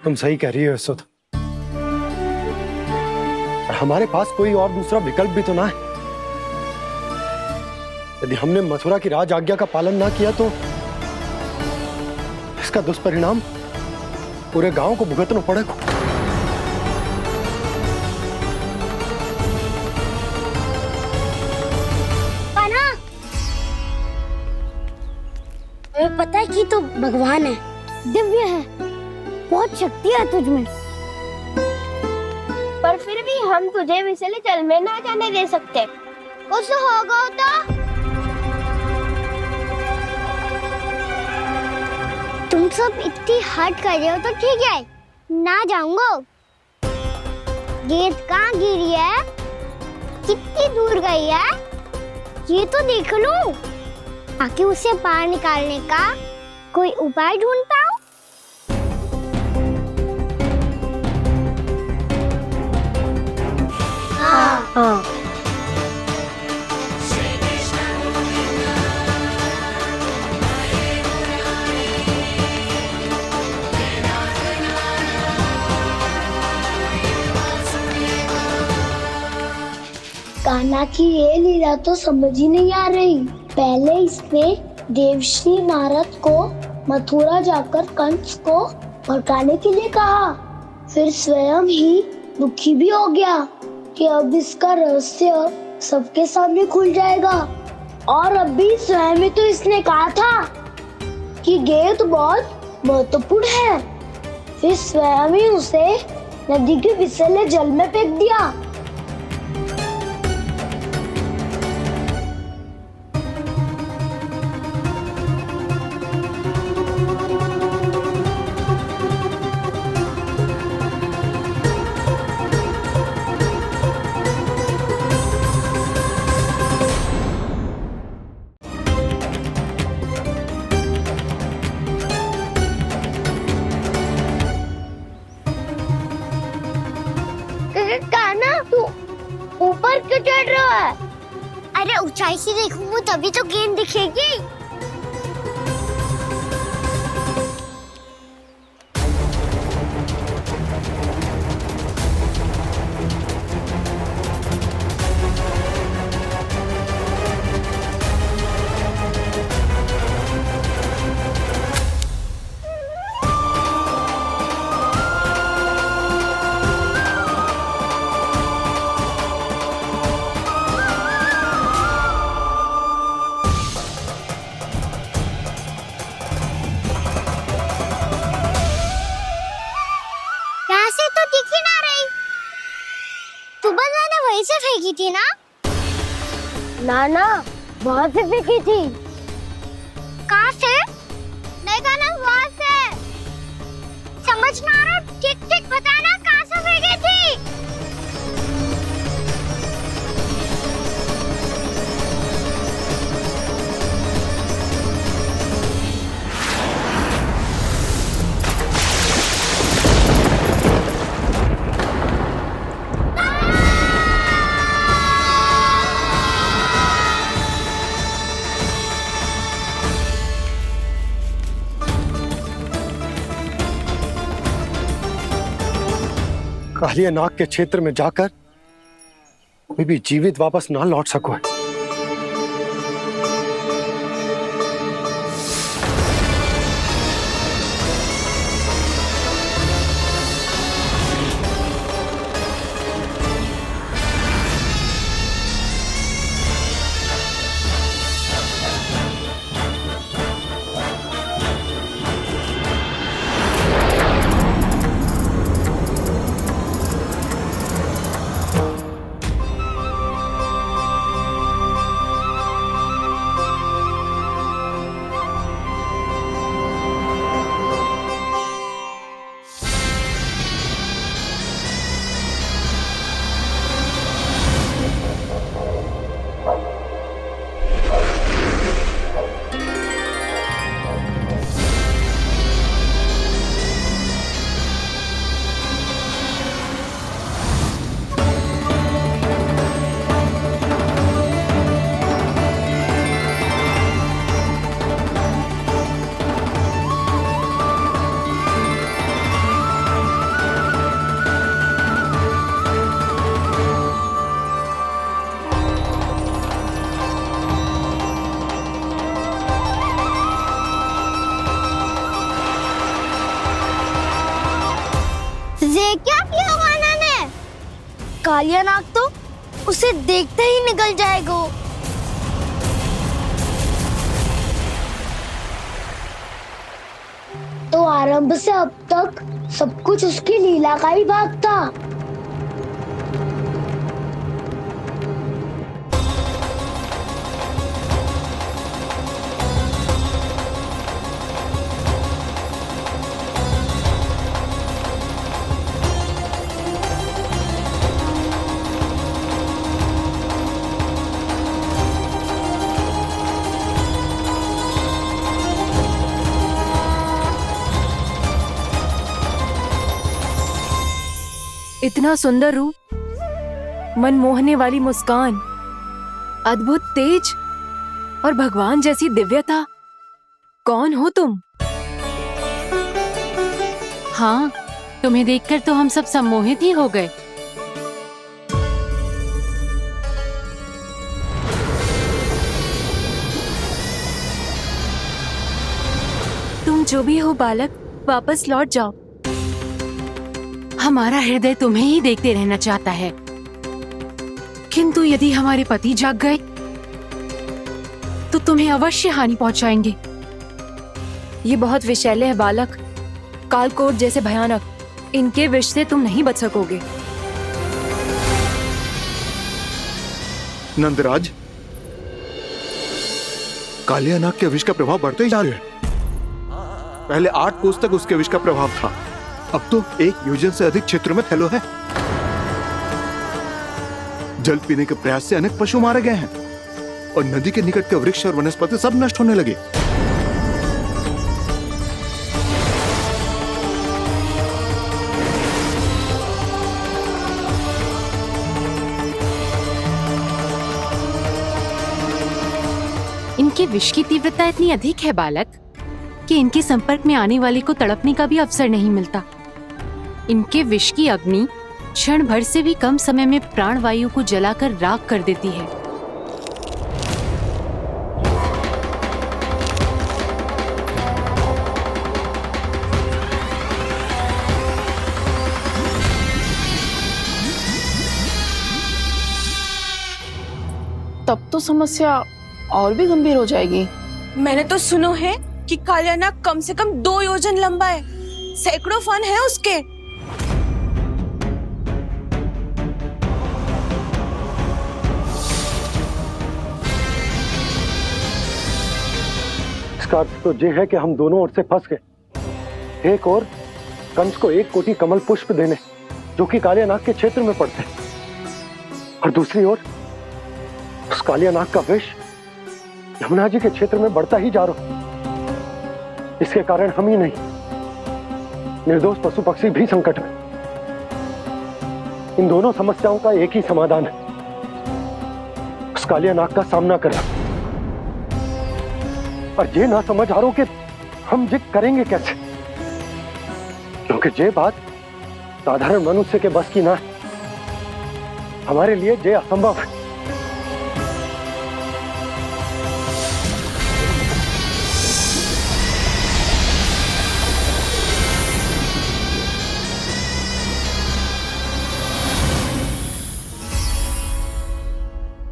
Speaker 3: तुम सही कह रही हो यशोदा। हमारे पास कोई और दूसरा विकल्प भी तो ना है। यदि हमने मथुरा की राज आज्ञा का पालन ना किया तो इसका दुष्परिणाम पूरे गांव को भुगतना पड़ेगा।
Speaker 2: पता है कि तो भगवान है, दिव्य है। बहुत शक्ति है तुझ में। पर फिर भी हम तुझे विषैले जल में ना जाने दे सकते। कुछ होगा तो तुम सब इतनी हट कर रहे हो तो ठीक है, ना जाऊंगा। गेंद कहाँ गिरी है, कितनी दूर गई है, ये तो देख लूं, ताकि उसे बाहर निकालने का कोई उपाय ढूंढ पाऊं। हाँ।
Speaker 16: कान्हा की ये लीला तो समझ ही नहीं आ रही। पहले इसने देवश्री नारद को मथुरा जाकर कंस को भड़काने के लिए कहा, फिर स्वयं ही दुखी भी हो गया कि अब इसका रहस्य सबके सामने खुल जाएगा। और अभी स्वयं ही तो इसने कहा था कि गेंद बहुत महत्वपूर्ण है, फिर स्वयं ही उसे नदी के विषैले जल में फेंक दिया।
Speaker 2: कान्हा तू ऊपर क्यों चढ़ रहा है? अरे ऊंचाई से देखूंगा तभी तो गेंद दिखेगी। से फेंकी थी ना? ना वहाँ से फेंकी थी। कहाँ से? नहीं ना वहाँ से। समझ ना आ रहा, ठीक बताना कहाँ से फेंकी थी?
Speaker 3: कालिया नाग के क्षेत्र में जाकर कोई भी जीवित वापस ना लौट सको।
Speaker 2: ये क्या किया कान्हा ने? कालिया नाग तो उसे देखते ही निकल जाएगा।
Speaker 16: तो आरंभ से अब तक सब कुछ उसकी लीला का ही भाग था।
Speaker 13: इतना सुंदर रूप, मन मोहने वाली मुस्कान, अद्भुत तेज और भगवान जैसी दिव्यता। कौन हो तुम?
Speaker 17: हाँ, तुम्हें देखकर तो हम सब सम्मोहित ही हो गए।
Speaker 13: तुम जो भी हो बालक, वापस लौट जाओ।
Speaker 17: हमारा हृदय तुम्हें ही देखते रहना चाहता है, किंतु यदि हमारे पति जाग गए तो तुम्हें अवश्य हानि पहुंचाएंगे।
Speaker 13: ये बहुत विषैले है बालक, कालकोट जैसे भयानक। इनके विष से तुम नहीं बच सकोगे।
Speaker 4: नंदराज, कालिया नाग के विष का प्रभाव बढ़ते ही जा रहा है। पहले 8 कोस तक उसके विष का प्रभाव था, अब तो 1 योजन से अधिक क्षेत्र में फैलो है। जल पीने के प्रयास से अनेक पशु मारे गए हैं और नदी के निकट के वृक्ष और वनस्पति सब नष्ट होने लगे।
Speaker 17: इनके विष की तीव्रता इतनी अधिक है बालक कि इनके संपर्क में आने वाले को तड़पने का भी अवसर नहीं मिलता। इनके विष की अग्नि क्षण भर से भी कम समय में प्राणवायु को जलाकर राख कर देती है।
Speaker 14: तब तो समस्या और भी गंभीर हो जाएगी।
Speaker 13: मैंने तो सुनो है कि कालिया नाग कम से कम 2 योजन लंबा है, सैकड़ों फन है उसके।
Speaker 3: इसका अर्थ तो ये है कि हम दोनों ओर से फंस गए। एक और कंस को 1 कोटि कमल पुष्प देने जो कि कालिया नाग के क्षेत्र में पड़ते हैं, और दूसरी ओर उस कालिया नाग का विष यमुना जी के क्षेत्र में बढ़ता ही जा रहा। इसके कारण हम ही नहीं, निर्दोष पशु पक्षी भी संकट में। इन दोनों समस्याओं का एक ही समाधान है, उस कालिया नाग का सामना करना। और ये ना समझ आ रहा कि हम ये करेंगे कैसे, क्योंकि ये बात साधारण मनुष्य के बस की ना है। हमारे लिए ये असंभव है।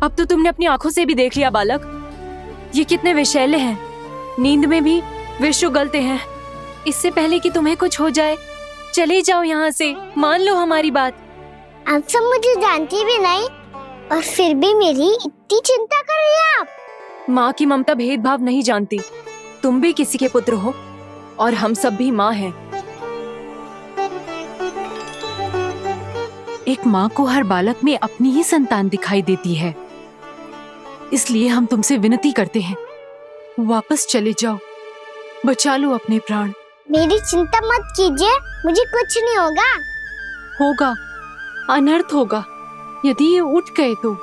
Speaker 13: अब तो तुमने अपनी आंखों से भी देख लिया बालक, ये कितने विषैले हैं। नींद में भी विष उगलते हैं। इससे पहले कि तुम्हें कुछ हो जाए, चले जाओ यहाँ से, मान लो हमारी बात।
Speaker 2: आप सब मुझे जानती भी नहीं और फिर भी मेरी इतनी चिंता कर रही हैं आप।
Speaker 13: माँ की ममता भेदभाव नहीं जानती। तुम भी किसी के पुत्र हो और हम सब भी माँ हैं।
Speaker 17: एक माँ को हर बालक में अपनी ही संतान दिखाई देती है, इसलिए हम तुमसे विनती करते हैं, वापस चले जाओ, बचा लो अपने प्राण।
Speaker 2: मेरी चिंता मत कीजिए, मुझे कुछ नहीं होगा।
Speaker 17: होगा, अनर्थ होगा यदि ये उठ गए तो।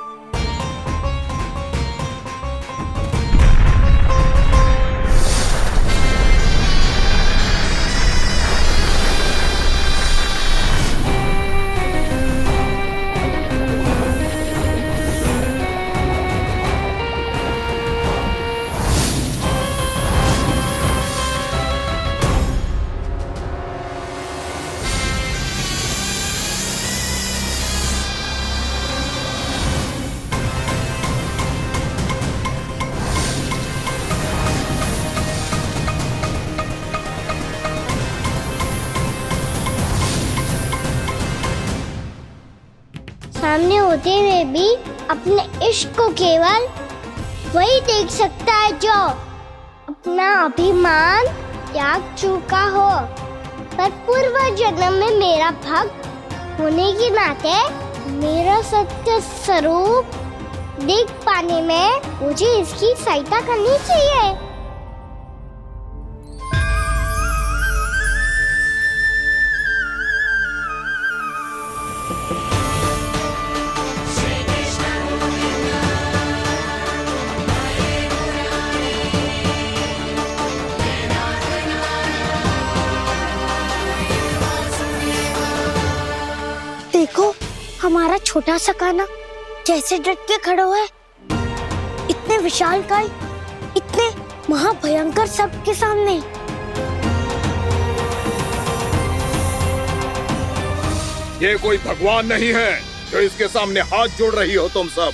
Speaker 2: सामने होते हुए भी अपने इश्क को केवल वही देख सकता है जो अपना अभिमान त्याग चुका हो। पर पूर्व जन्म में मेरा भक्त होने के नाते मेरा सत्य स्वरूप देख पाने में मुझे इसकी सहायता करनी चाहिए। देखो हमारा छोटा सा कान्हा कैसे डट के खड़ा हुआ है, इतने विशालकाय, इतने महाभयंकर सबके सामने।
Speaker 18: ये कोई भगवान नहीं है जो इसके सामने हाथ जोड़ रही हो तुम सब।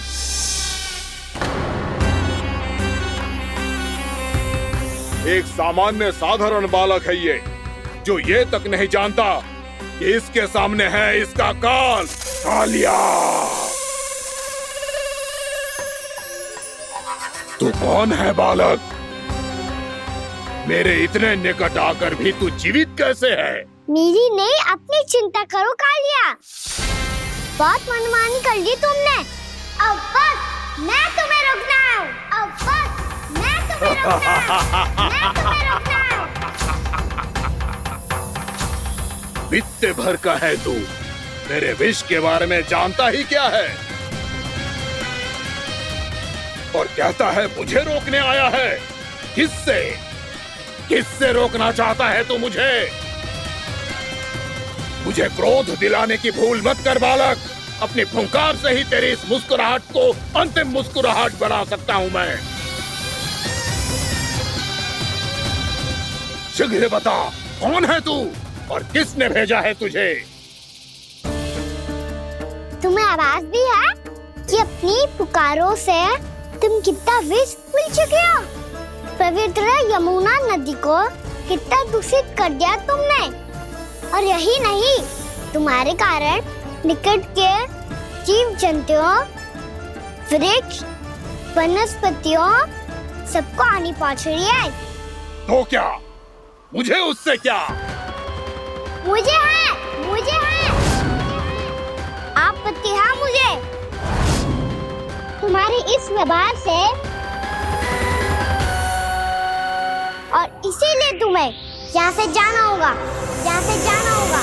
Speaker 18: एक सामान्य साधारण बालक है ये, जो ये तक नहीं जानता कि इसके सामने है इसका काल, कालिया। तू कौन है बालक? मेरे इतने निकट आकर भी तू जीवित कैसे है?
Speaker 2: मेरी नहीं, अपनी चिंता करो कालिया। बहुत मनमानी कर ली तुमने। अब बस मैं तुम्हें रोकना हूँ। अब बस मैं तुम्हें रोकना हूँ। मैं तुम्हें रोकना हूँ।
Speaker 18: बित्ते भर का है तू, मेरे विष के बारे में जानता ही क्या है? और कहता है मुझे रोकने आया है। किससे? किससे रोकना चाहता है तू मुझे? मुझे क्रोध दिलाने की भूल मत कर बालक। अपनी फुंकार से ही तेरी इस मुस्कुराहट को अंतिम मुस्कुराहट बना सकता हूं मैं। शीघ्र बता, कौन है तू और किसने भेजा है तुझे?
Speaker 2: तुम्हें आवाज भी है कि अपनी पुकारों से तुम कितना विष भूल चुके हो। पवित्र यमुना नदी को कितना दूषित कर दिया तुमने। और यही नहीं, तुम्हारे कारण निकट के जीव जंतुओं, वृक्ष, वनस्पतियों सबको हानि पहुंच रही है।
Speaker 18: तो क्या? मुझे उससे क्या?
Speaker 2: मुझे है आपत्ति है मुझे तुम्हारे इस व्यवहार से, और इसीलिए तुम्हें यहाँ से जाना होगा, यहाँ से जाना होगा।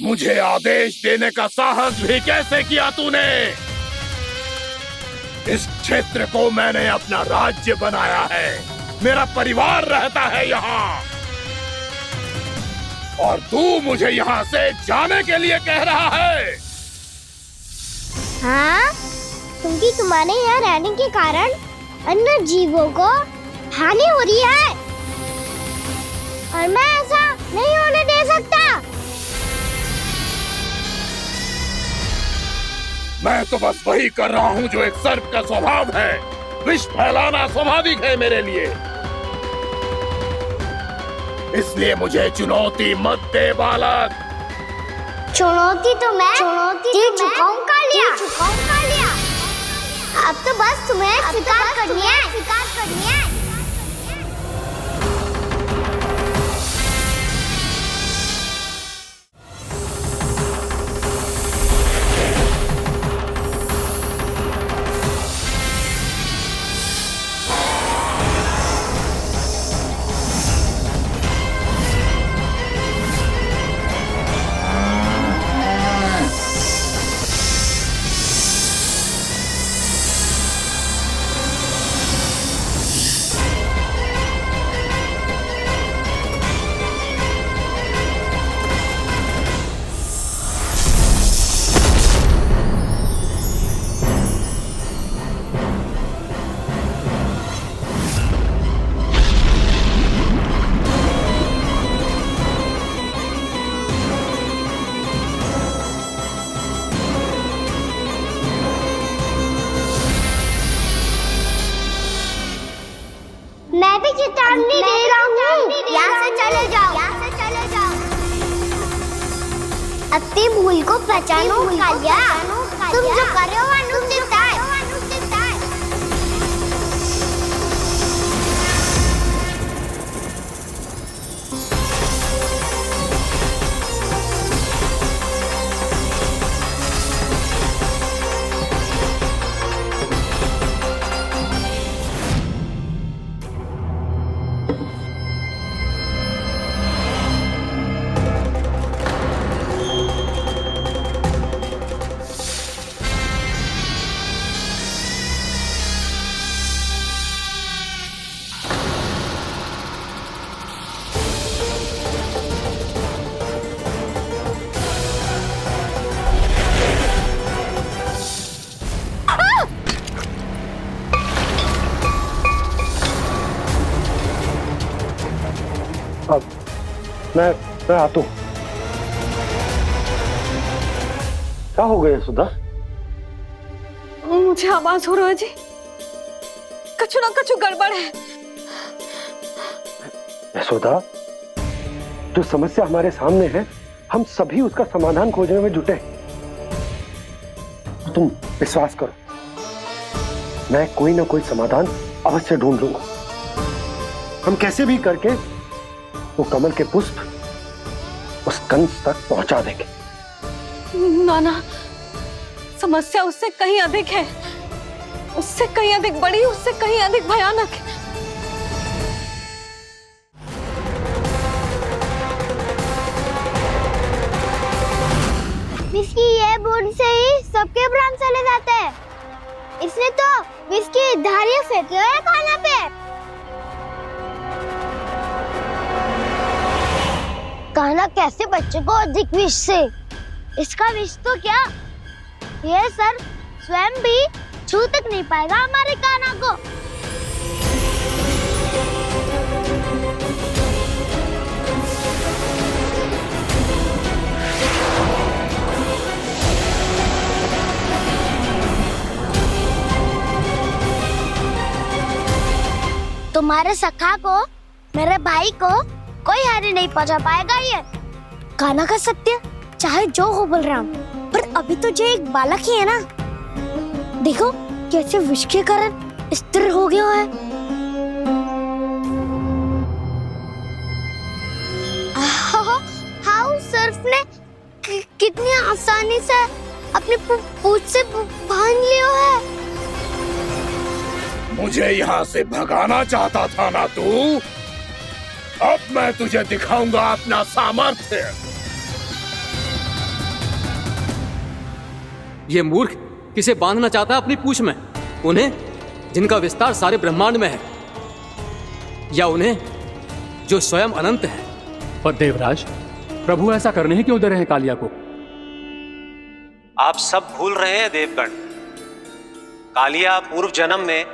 Speaker 18: मुझे आदेश देने का साहस भी कैसे किया तूने? इस क्षेत्र को मैंने अपना राज्य बनाया है, मेरा परिवार रहता है यहाँ, और तू मुझे यहाँ से जाने के लिए कह रहा है?
Speaker 2: हाँ, क्योंकि तुम्हारे यहाँ रहने के कारण अन्य जीवों को हानि हो रही है, और मैं ऐसा नहीं होने दे सकता।
Speaker 18: मैं तो बस वही कर रहा हूँ जो एक सर्प का स्वभाव है। विष फैलाना स्वाभाविक है मेरे लिए, इसलिए मुझे चुनौती मत दे बालक।
Speaker 2: चुनौती तो मैं दे चुका हूँ कालिया। अब तो बस तुम्हें स्वीकार करनी है। चेतावनी दे रहा हूँ, यहाँ से चले जाओ, यहाँ से चले जाओ। अपनी भूल को पहचानो कालिया, तुम जो कर रहे हो अनुचित है।
Speaker 3: अब मैं आता हूँ। क्या हो गया सुधा?
Speaker 13: मुझे आवाज हो रहा है जी, कछु ना कछु गड़बड़ है।
Speaker 3: यशोदा, जो समस्या हमारे सामने है, हम सभी उसका समाधान खोजने में जुटे। तुम विश्वास करो, मैं कोई ना कोई समाधान अवश्य ढूंढ लूंगा। हम कैसे भी करके वो कमल के पुष्प उस कंस तक पहुंचा देंगे।
Speaker 13: नाना, समस्या उससे कहीं अधिक है, उससे कहीं अधिक बड़ी, उससे कहीं अधिक भयानक है।
Speaker 2: विष की ये बूंद से ही सबके प्राण चले जाते हैं। इसने तो विष की धारियां फेंकी है कान्हा पे। कान्हा कैसे बच्चे को अधिक विष से? इसका विष तो क्या, ये सर स्वयं भी छू तक नहीं पाएगा हमारे कान्हा को। तुम्हारे सखा को, मेरे भाई को कोई हानि नहीं पहुंचा पाएगा। ये कान्हा का सत्य चाहे जो हो बलराम, पर अभी तो जो एक बालक ही है ना। देखो कैसे विष के कारण स्थिर हो गया है। हाउ सर्फ ने कितनी आसानी से अपनी पूंछ से बांध लिया है।
Speaker 18: मुझे यहाँ से भगाना चाहता था ना तू? अब मैं तुझे दिखाऊंगा अपना सामर्थ्य।
Speaker 5: ये मूर्ख किसे बांधना चाहता है अपनी पूंछ में? उन्हें जिनका विस्तार सारे ब्रह्मांड में है, या उन्हें जो स्वयं अनंत है?
Speaker 12: पर देवराज, प्रभु ऐसा करने ही क्यों दे रहे हैं कालिया को?
Speaker 7: आप सब भूल रहे हैं देवगण। कालिया पूर्व जन्म में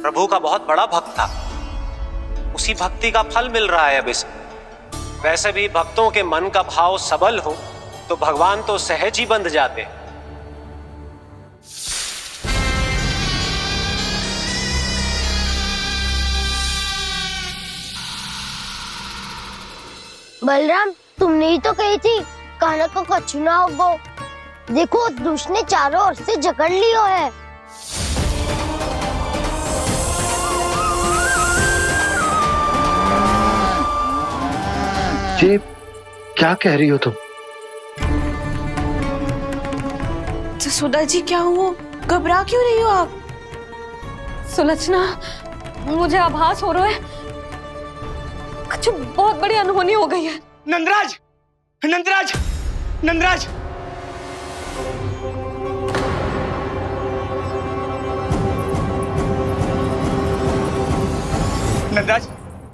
Speaker 7: प्रभु का बहुत बड़ा भक्त था। उसी भक्ति का फल मिल रहा है अब इसे। वैसे भी भक्तों के मन का भाव सबल हो तो भगवान तो सहज ही बंध जाते।
Speaker 2: बलराम, तुमने ही तो कही थी कान्हा को कछु ना होगो। देखो दुष्ट ने चारों ओर से जकड़ लियो है।
Speaker 3: ये क्या कह रही हो तुम?
Speaker 13: जसोदा जी, क्या हुआ? घबरा क्यों रही हो आप? सुलक्षणा, मुझे आभास हो रहा है कुछ बहुत बड़ी अनहोनी हो गई है।
Speaker 19: नंदराज, नंदराज, नंदराज! नंदराज,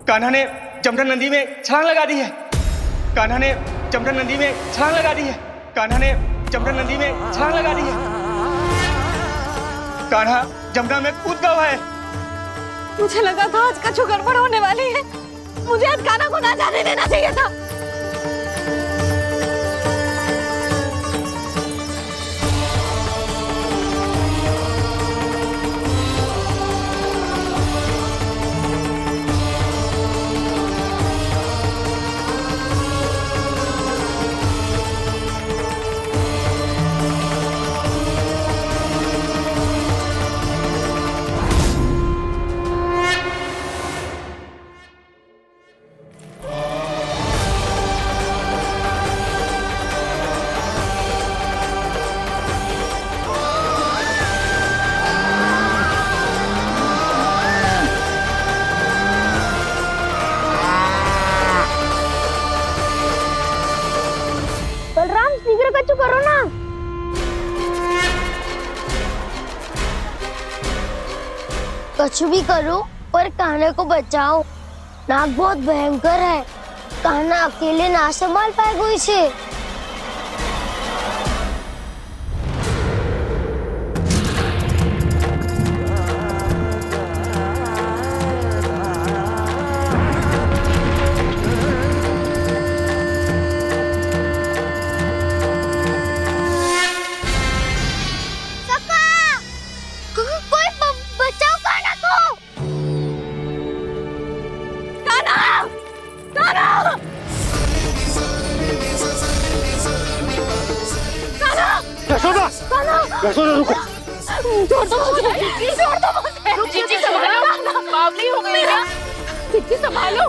Speaker 19: कान्हा ने जमदग्नि नदी में छलांग लगा दी है। कान्हा ने जमदग्नि नदी में छलांग लगा दी है। कान्हा ने जमदग्नि नदी में छलांग लगा दी है। कान्हा जमुना में कूद गया है।
Speaker 13: मुझे लगा था आज कछु गड़बड़ होने वाली है। मुझे आज कान्हा को ना जाने देना चाहिए था।
Speaker 2: कुछ भी करो पर कान्हा को बचाओ। नाग बहुत भयंकर है, कान्हा अकेले ना संभाल पाएगा इसे।
Speaker 3: यशोदा, यशोदा रुको।
Speaker 13: छोड़ दो मुझे, छोड़ दो मुझे। जीजी संभालो, बावली हो गई क्या? जीजी संभालो।